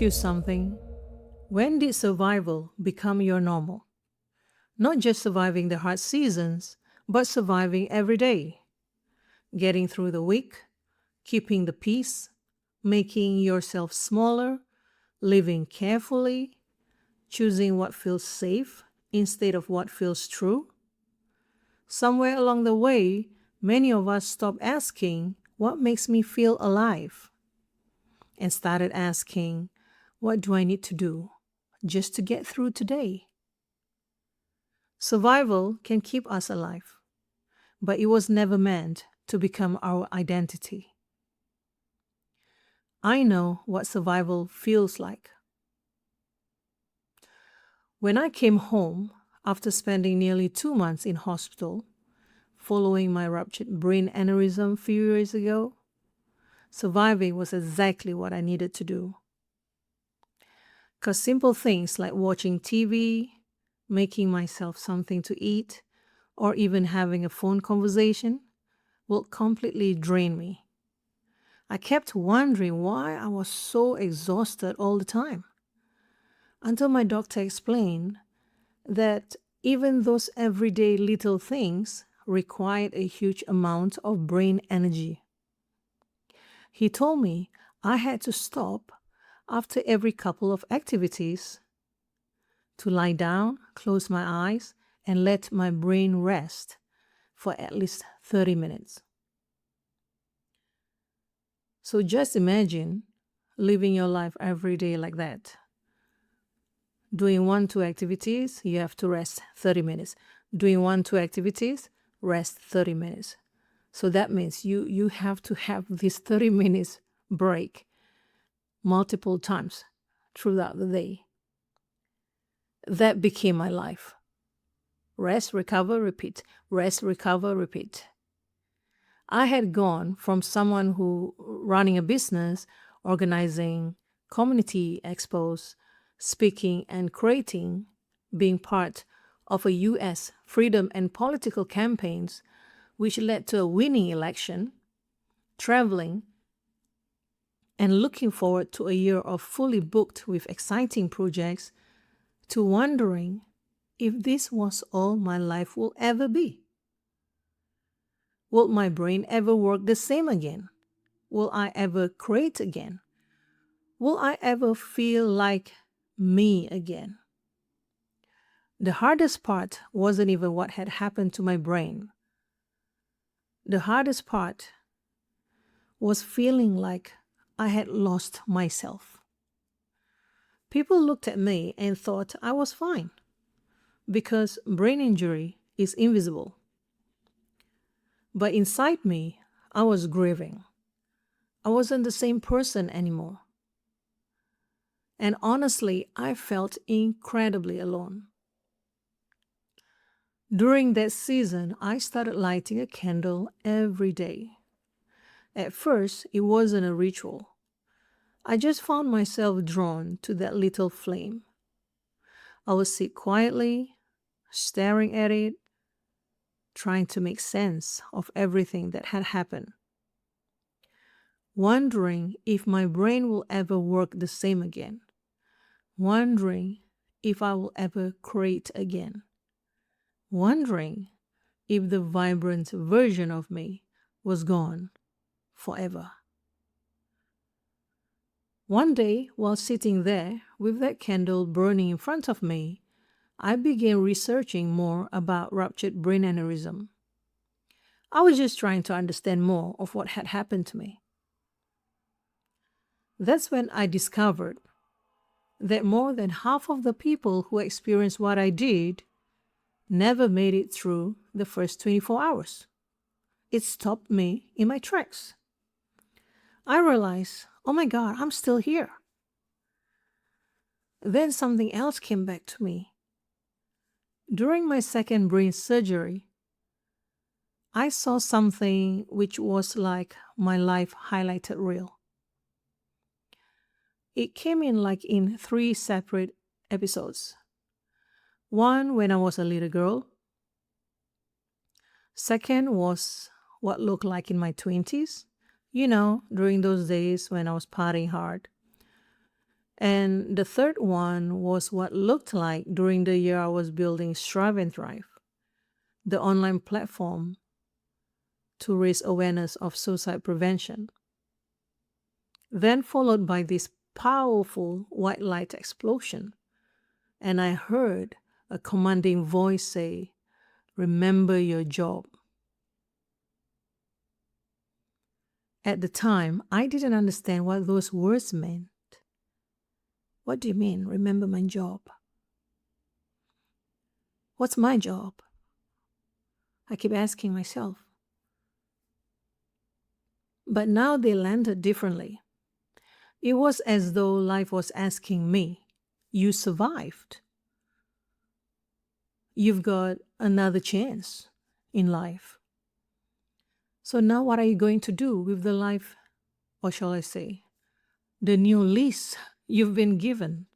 you something. When did survival become your normal? Not just surviving the hard seasons, but surviving every day. Getting through the week, keeping the peace, making yourself smaller, living carefully, choosing what feels safe instead of what feels true. Somewhere along the way, many of us stopped asking, what makes me feel alive? And started asking, what do I need to do just to get through today? Survival can keep us alive, but it was never meant to become our identity. I know what survival feels like. When I came home after spending nearly 2 months in hospital following my ruptured brain aneurysm a few years ago, surviving was exactly what I needed to do. Because simple things like watching TV, making myself something to eat, or even having a phone conversation will completely drain me. I kept wondering why I was so exhausted all the time, until my doctor explained that even those everyday little things required a huge amount of brain energy. He told me I had to stop after every couple of activities to lie down, close my eyes, and let my brain rest for at least 30 minutes. So just imagine living your life every day like that. Doing 1, 2 activities, you have to rest 30 minutes. Doing 1, 2 activities, rest 30 minutes. So that means you have to have this 30 minutes break multiple times throughout the day. That became my life. Rest, recover, repeat. Rest, recover, repeat. I had gone from someone who running a business, organizing community expos, speaking and creating, being part of a US freedom and political campaigns, which led to a winning election, traveling, and looking forward to a year of fully booked with exciting projects, to wondering if this was all my life will ever be. Will my brain ever work the same again? Will I ever create again? Will I ever feel like me again? The hardest part wasn't even what had happened to my brain. The hardest part was feeling like I had lost myself. People looked at me and thought I was fine because brain injury is invisible. But inside me, I was grieving. I wasn't the same person anymore. And honestly, I felt incredibly alone. During that season, I started lighting a candle every day. At first, it wasn't a ritual. I just found myself drawn to that little flame. I would sit quietly, staring at it, trying to make sense of everything that had happened, wondering if my brain will ever work the same again, wondering if I will ever create again, wondering if the vibrant version of me was gone forever. One day, while sitting there with that candle burning in front of me, I began researching more about ruptured brain aneurysm. I was just trying to understand more of what had happened to me. That's when I discovered that more than half of the people who experienced what I did never made it through the first 24 hours. It stopped me in my tracks. I realized, oh my God, I'm still here. Then something else came back to me. During my second brain surgery, I saw something which was like my life highlighted reel. It came in like in 3 separate episodes. One when I was a little girl. Second was what looked like in my 20s, during those days when I was partying hard. And the third one was what looked like during the year I was building Strive and Thrive, the online platform to raise awareness of suicide prevention. Then followed by this powerful white light explosion, and I heard a commanding voice say, "Remember your job." At the time, I didn't understand what those words meant. What do you mean, remember my job? What's my job? I keep asking myself. But now they landed differently. It was as though life was asking me, you survived. You've got another chance in life. So now what are you going to do with the life, or shall I say, the new lease you've been given?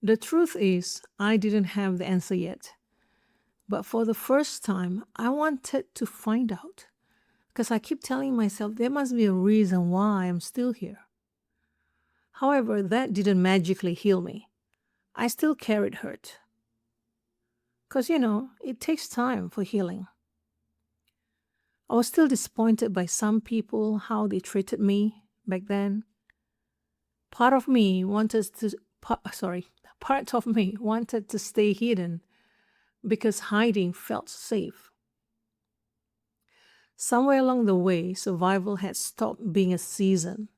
The truth is, I didn't have the answer yet. But for the first time, I wanted to find out. Because I keep telling myself there must be a reason why I'm still here. However, that didn't magically heal me. I still carried hurt. Because, it takes time for healing. I was still disappointed by some people, how they treated me back then. Part of me wanted to stay hidden because hiding felt safe. Somewhere along the way, survival had stopped being a season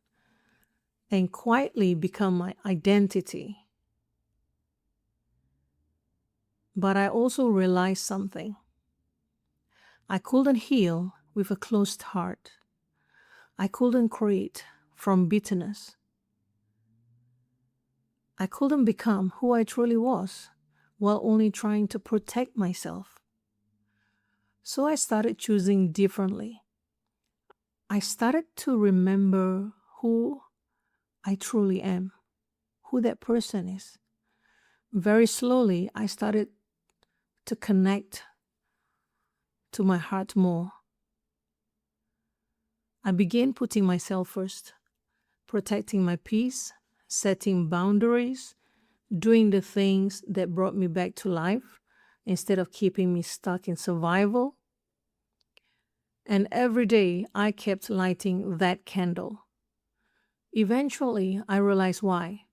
and quietly become my identity. But I also realized something. I couldn't heal with a closed heart. I couldn't create from bitterness. I couldn't become who I truly was while only trying to protect myself. So I started choosing differently. I started to remember who I truly am, who that person is. Very slowly, I started to connect to my heart more. I began putting myself first, protecting my peace, setting boundaries, doing the things that brought me back to life instead of keeping me stuck in survival. And every day I kept lighting that candle. Eventually, I realized why.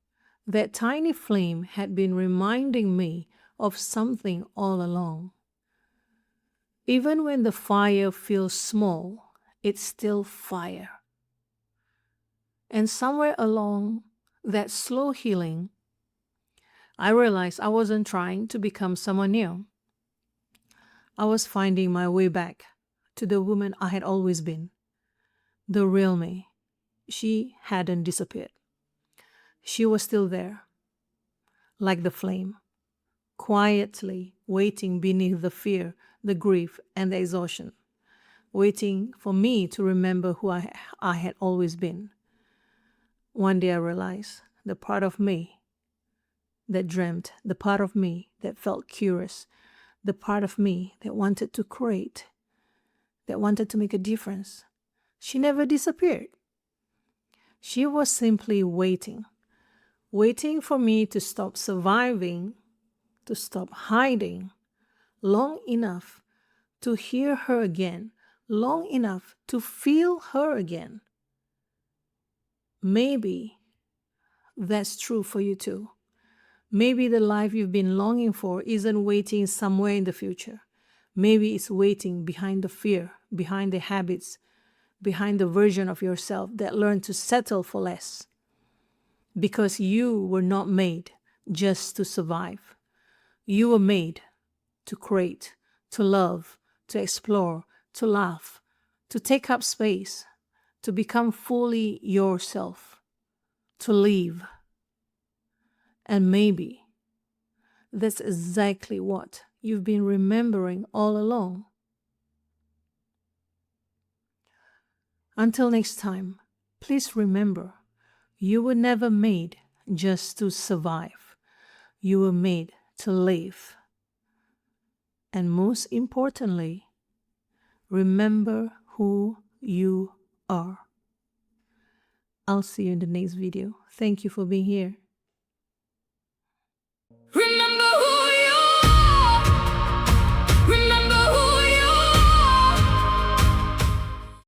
That tiny flame had been reminding me of something all along. Even when the fire feels small, it's still fire. And somewhere along that slow healing, I realized I wasn't trying to become someone new. I was finding my way back to the woman I had always been, the real me. She hadn't disappeared. She was still there, like the flame, quietly waiting beneath the fear, the grief, and the exhaustion, waiting for me to remember who I had always been. One day I realized the part of me that dreamt, the part of me that felt curious, the part of me that wanted to create, that wanted to make a difference. She never disappeared. She was simply waiting for me to stop surviving, to stop hiding long enough to hear her again, long enough to feel her again. Maybe that's true for you too. Maybe the life you've been longing for isn't waiting somewhere in the future. Maybe it's waiting behind the fear, behind the habits, behind the version of yourself that learned to settle for less. Because you were not made just to survive. You were made to create, to love, to explore, to laugh, to take up space, to become fully yourself, to live. And maybe that's exactly what you've been remembering all along. Until next time, please remember, you were never made just to survive. You were made to live. And most importantly, remember who you are. I'll see you in the next video. Thank you for being here.